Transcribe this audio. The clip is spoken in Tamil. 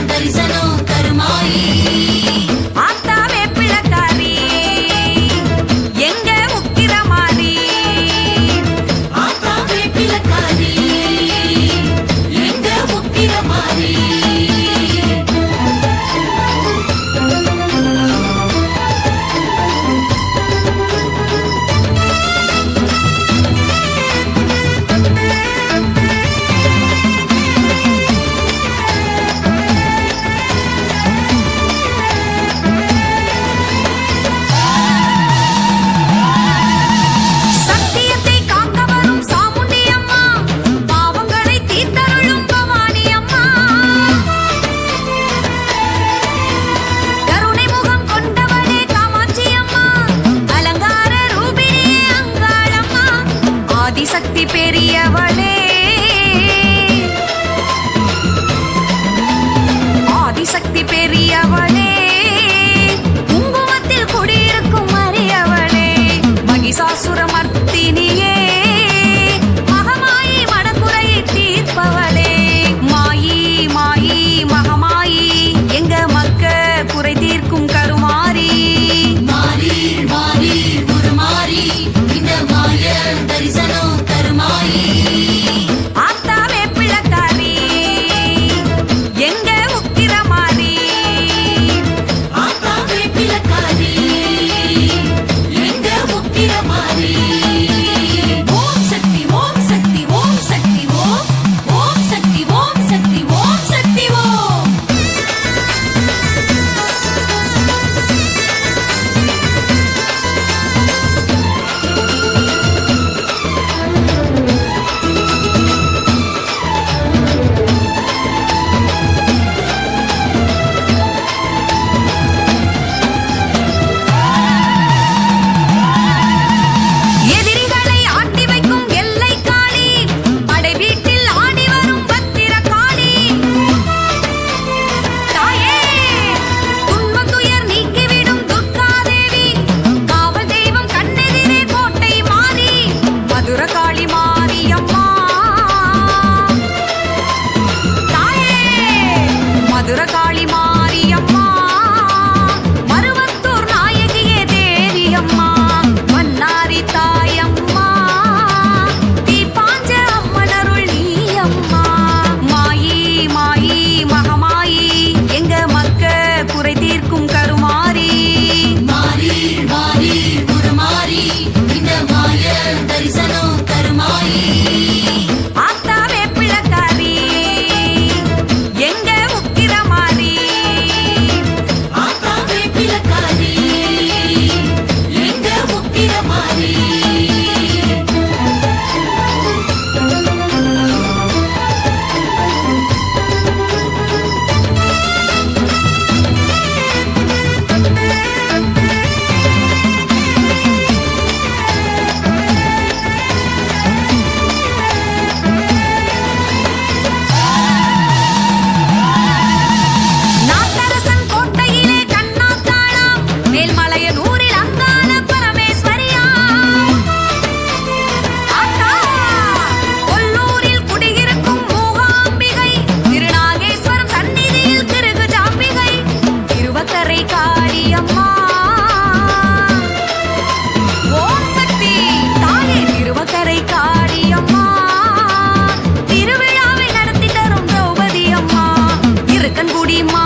தரிசனம் கருமாயி ஆத்தாவே பிள்ளைக்காரி எங்க உக்கிரமாரி ஆத்தாவே பிள்ளைக்காரி எங்க உக்கிரமாரி சக்தி பெரியவளே ஆதிசக்தி பெரியவளே குங்குமத்தில் குடியிருக்கும் அரியவளே மகிஷாசுரமர்த்தினியே மகமாயி மனக்குறையை தீர்ப்பவளே மாயி மாயி மகமாயி எங்க மக்க குறை தீர்க்கும் கருமாரி மாரி மாரி குருமாரி இந்த மாய தரிசனம் கருமாயி ஆத்தாவே பிள்ளைக்காரி எங்க உக்கிரமாரி ஆத்தாவே பிள்ளைக்காரி எங்க உக்கிரமாரி ஓம் சக்தி ஓம் சக்தி ஓம் சக்தி ஓம் ஓம் சக்தி ஓம் சக்தி ஓம் சக்தி ஓம் எதிரிகளை ஆட்டி வைக்கும் எல்லை காளி படை வீட்டில் ஆடி வரும் பத்திர காளி தாயே துன்ப துயர் நீக்கிவிடும் துர்காதேவி காவல் தெய்வம் கண்ணெதிரே கோட்டை மாறி மதுர காளி மாரியம்மா தாயே மதுர காளி மாரியம்மா மருவத்தூர் நாயகியே தேவியம்மா மன்னாரி தாயம்மா தீபாஞ்ச அம்மனருள் நீயம்மா மாயி மாயி மகமாயி எங்க மக்க குறை தீர்க்கும் கருமாரி மாரி மாரி குருமாரி இந்த மாய தரிசனம் கருமாயி ஆத்தாவே பிள்ளைக்காரி எங்க உக்கிரமாரி ஆத்தாவே பிள்ளைக்காரி எங்க உக்கிரமாரி நாட்டரசன் கோட்டையிலே கண்ணாத்தாளாம் மேல்மலையனூரில் அங்காள பரமேஸ்வரியா ஆத்தா கொல்லூரில் குடியிருக்கும் மூகாம்பிகை திருநாகேஸ்வரம் சந்நிதியில் திருகு ஜாம்பிகை திருவக்கரை காளியம்மா ஓம் சக்தி தாயே திருவக்கரை காளியம்மா திருவிழாவை நடத்தி தரும் திரௌபதி அம்மா இருக்கன்குடி மா